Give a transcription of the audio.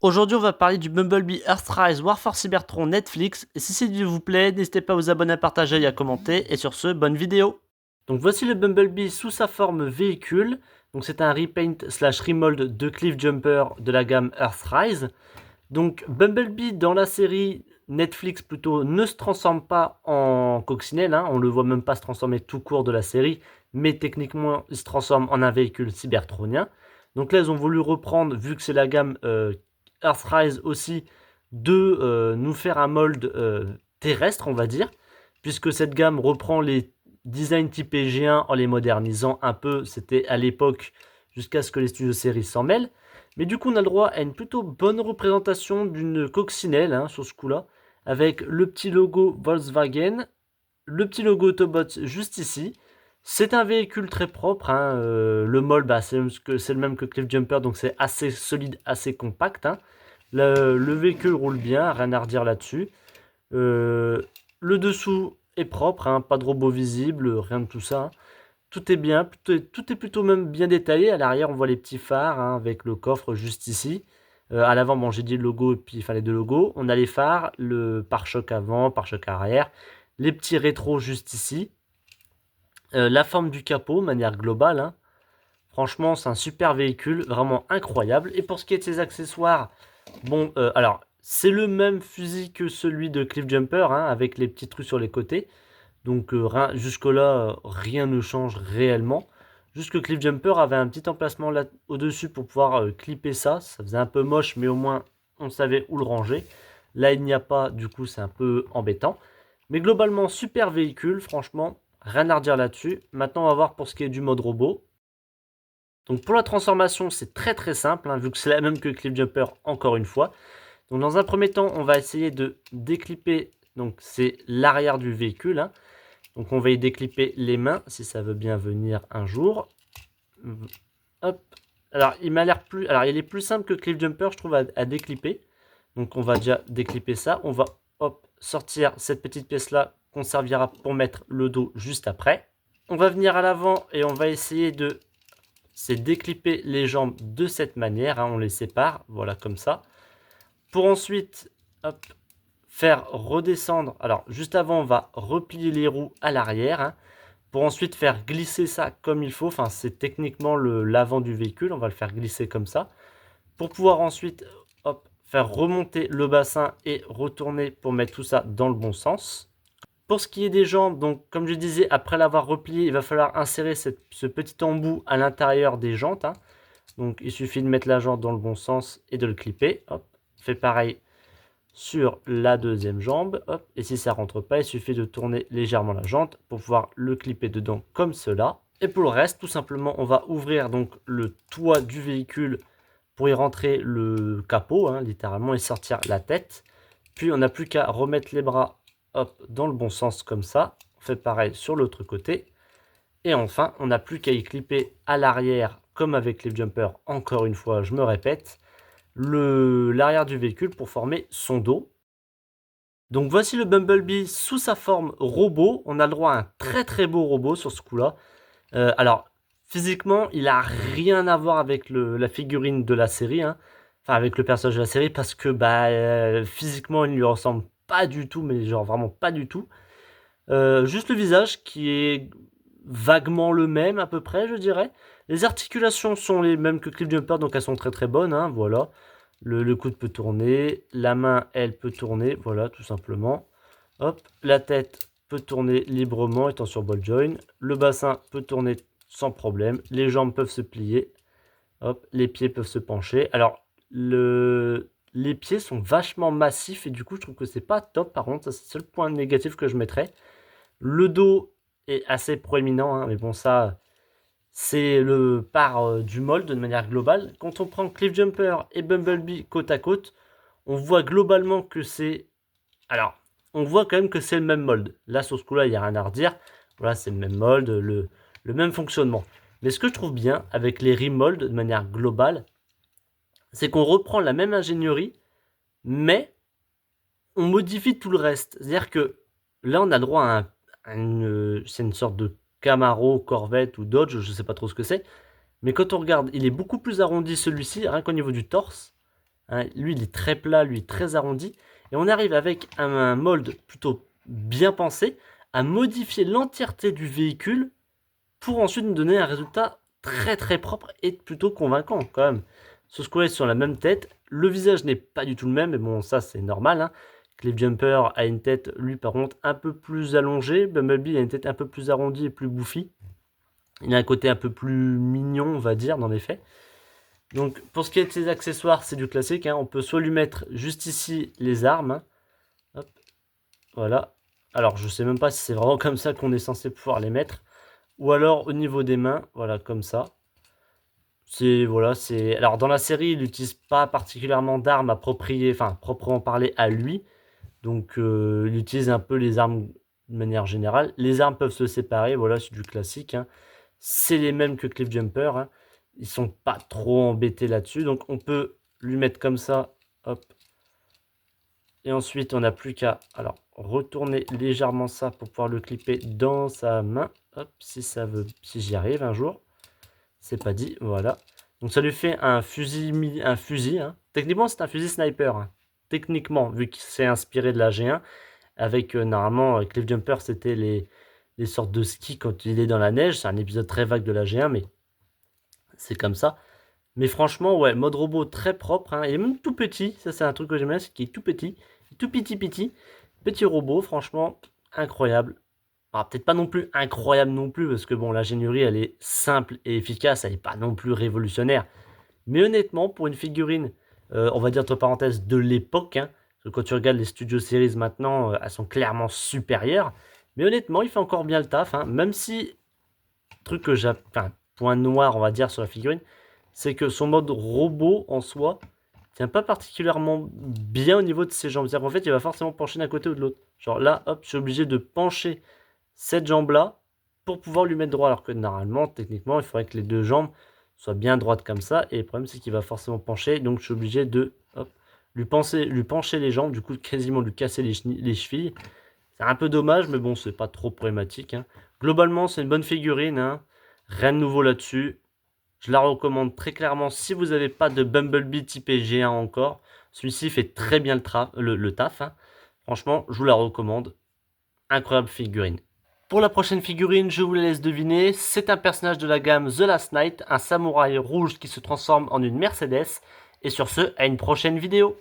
Aujourd'hui, on va parler du Bumblebee Earthrise Warfare Cybertron Netflix. Et si cette vidéo vous plaît, n'hésitez pas à vous abonner, à partager et à commenter. Et sur ce, bonne vidéo. Donc voici le Bumblebee sous sa forme véhicule. Donc c'est un repaint slash remold de Cliff Jumper de la gamme Earthrise. Donc Bumblebee dans la série Netflix plutôt ne se transforme pas en coccinelle. On le voit même pas se transformer tout court de la série. Mais techniquement, il se transforme en un véhicule cybertronien. Donc là, ils ont voulu reprendre, vu que c'est la gamme Earthrise aussi, de nous faire un mold terrestre, on va dire, puisque cette gamme reprend les designs type EG1 en les modernisant un peu. C'était à l'époque, jusqu'à ce que les studios séries s'en mêlent. Mais du coup, on a le droit à une plutôt bonne représentation d'une coccinelle sur ce coup-là, avec le petit logo Volkswagen, le petit logo Autobot juste ici. C'est un véhicule très propre. Le mold, c'est le même que Cliff Jumper, donc c'est assez solide, assez compact. Le véhicule roule bien, rien à redire là-dessus. Le dessous est propre, pas de robot visible, rien de tout ça. Tout est bien, tout est plutôt même bien détaillé. À l'arrière, on voit les petits phares avec le coffre juste ici. À l'avant, bon, j'ai dit le logo et puis enfin les deux logos. On a les phares, le pare-choc avant, pare-choc arrière, les petits rétros juste ici. La forme du capot, de manière globale. Franchement, c'est un super véhicule, vraiment incroyable. Et pour ce qui est de ses accessoires, bon, alors, c'est le même fusil que celui de Cliff Jumper, avec les petits trucs sur les côtés. Donc, jusque-là, rien ne change réellement. Juste que Cliff Jumper avait un petit emplacement là au-dessus pour pouvoir clipper ça. Ça faisait un peu moche, mais au moins, on savait où le ranger. Là, il n'y a pas, du coup, c'est un peu embêtant. Mais globalement, super véhicule, franchement, rien à redire là-dessus. Maintenant, on va voir pour ce qui est du mode robot. Donc pour la transformation, c'est très très simple, vu que c'est la même que Cliff Jumper encore une fois. Donc dans un premier temps, on va essayer de déclipper, donc c'est l'arrière du véhicule. Donc on va y déclipper les mains, si ça veut bien venir un jour. Hop. Alors il m'a l'air plus, alors il est plus simple que Cliff Jumper, je trouve, à déclipper. Donc on va déjà déclipper ça. On va sortir cette petite pièce là qu'on servira pour mettre le dos juste après. On va venir à l'avant et on va essayer de déclipper les jambes de cette manière, on les sépare, voilà comme ça. Pour ensuite, faire redescendre, alors juste avant on va replier les roues à l'arrière, pour ensuite faire glisser ça comme il faut, enfin c'est techniquement l'avant du véhicule, on va le faire glisser comme ça, pour pouvoir ensuite faire remonter le bassin et retourner pour mettre tout ça dans le bon sens. Pour ce qui est des jambes, donc comme je disais, après l'avoir replié, il va falloir insérer ce petit embout à l'intérieur des jantes. Donc il suffit de mettre la jante dans le bon sens et de le clipper. Hop. Fait pareil sur la deuxième jambe. Hop. Et si ça rentre pas, il suffit de tourner légèrement la jante pour pouvoir le clipper dedans comme cela. Et pour le reste, tout simplement, on va ouvrir donc le toit du véhicule pour y rentrer le capot, littéralement, et sortir la tête. Puis on n'a plus qu'à remettre les bras dans le bon sens comme ça. On fait pareil sur l'autre côté. Et enfin, on n'a plus qu'à y clipper à l'arrière, comme avec Cliff Jumper, encore une fois, je me répète, l'arrière du véhicule pour former son dos. Donc voici le Bumblebee sous sa forme robot. On a le droit à un très très beau robot sur ce coup-là. Alors, physiquement, il a rien à voir avec la figurine de la série, enfin avec le personnage de la série, parce que physiquement, il ne lui ressemble pas du tout, mais genre vraiment pas du tout. Juste le visage qui est vaguement le même à peu près, je dirais. Les articulations sont les mêmes que Cliff Jumper, donc elles sont très très bonnes, voilà. Le coude peut tourner, la main, elle peut tourner, voilà, tout simplement. Hop, la tête peut tourner librement, étant sur ball joint. Le bassin peut tourner sans problème. Les jambes peuvent se plier. Hop, les pieds peuvent se pencher. Alors, les pieds sont vachement massifs et du coup, je trouve que c'est pas top. Par contre, ça, c'est le seul point négatif que je mettrais. Le dos est assez proéminent, mais bon, ça, c'est le part du mold de manière globale. Quand on prend Cliff Jumper et Bumblebee côte à côte, on voit globalement que c'est... Alors, on voit quand même que c'est le même mold. Là, sur ce coup-là, il n'y a rien à redire. Voilà, c'est le même mold, le même fonctionnement. Mais ce que je trouve bien avec les remolds de manière globale, c'est qu'on reprend la même ingénierie, mais on modifie tout le reste. C'est-à-dire que là, on a le droit à c'est une sorte de Camaro, Corvette ou Dodge, je ne sais pas trop ce que c'est. Mais quand on regarde, il est beaucoup plus arrondi celui-ci, rien qu'au niveau du torse. Hein. Lui, il est très plat, lui, très arrondi. Et on arrive avec un mold plutôt bien pensé à modifier l'entièreté du véhicule pour ensuite nous donner un résultat très très propre et plutôt convaincant quand même. Ce squelette sur la même tête, le visage n'est pas du tout le même, mais bon ça c'est normal. Hein. Cliff Jumper a une tête, lui par contre, un peu plus allongée. Bumblebee a une tête un peu plus arrondie et plus bouffie. Il a un côté un peu plus mignon, on va dire, dans les faits. Donc pour ce qui est de ses accessoires, c'est du classique. Hein. On peut soit lui mettre juste ici les armes. Hein. Hop, voilà. Alors je sais même pas si c'est vraiment comme ça qu'on est censé pouvoir les mettre. Ou alors au niveau des mains, voilà, comme ça. C'est alors dans la série, il n'utilise pas particulièrement d'armes appropriées, enfin proprement parler à lui. Donc il utilise un peu les armes de manière générale. Les armes peuvent se séparer, voilà, c'est du classique. Hein. C'est les mêmes que Cliff Jumper. Hein. Ils sont pas trop embêtés là-dessus. Donc on peut lui mettre comme ça, hop. Et ensuite on n'a plus qu'à alors retourner légèrement ça pour pouvoir le clipper dans sa main. Hop, si j'y arrive un jour. C'est pas dit, voilà. Donc ça lui fait un fusil, hein. Techniquement, c'est un fusil sniper. Hein. Techniquement, vu qu'il s'est inspiré de la G1, avec normalement, Cliff Jumper, c'était les sortes de skis quand il est dans la neige. C'est un épisode très vague de la G1, mais c'est comme ça. Mais franchement, ouais, mode robot très propre. Hein. Il est même tout petit. Ça, c'est un truc que j'aime bien, c'est qu'il est tout petit. Tout petit. Petit robot, franchement, incroyable. Alors, peut-être pas non plus incroyable non plus, parce que bon, l'ingénierie, elle est simple et efficace, elle n'est pas non plus révolutionnaire. Mais honnêtement, pour une figurine, on va dire entre parenthèses, de l'époque, hein, parce que quand tu regardes les Studio Series maintenant, elles sont clairement supérieures. Mais honnêtement, il fait encore bien le taf, hein, même si, truc que j'ai, enfin, point noir, on va dire, sur la figurine, c'est que son mode robot en soi tient pas particulièrement bien au niveau de ses jambes. C'est-à-dire qu'en fait, il va forcément pencher d'un côté ou de l'autre. Genre là, hop, je suis obligé de pencher cette jambe-là pour pouvoir lui mettre droit. Alors que normalement, techniquement, il faudrait que les deux jambes soient bien droites comme ça. Et le problème, c'est qu'il va forcément pencher. Donc, je suis obligé de hop, lui pencher les jambes. Du coup, quasiment lui casser les chevilles. C'est un peu dommage, mais bon, c'est pas trop problématique. Hein. Globalement, c'est une bonne figurine. Hein. Rien de nouveau là-dessus. Je la recommande très clairement si vous n'avez pas de Bumblebee typé G1 encore. Celui-ci fait très bien le taf. Hein. Franchement, je vous la recommande. Incroyable figurine. Pour la prochaine figurine, je vous la laisse deviner. C'est un personnage de la gamme The Last Knight, un samouraï rouge qui se transforme en une Mercedes. Et sur ce, à une prochaine vidéo.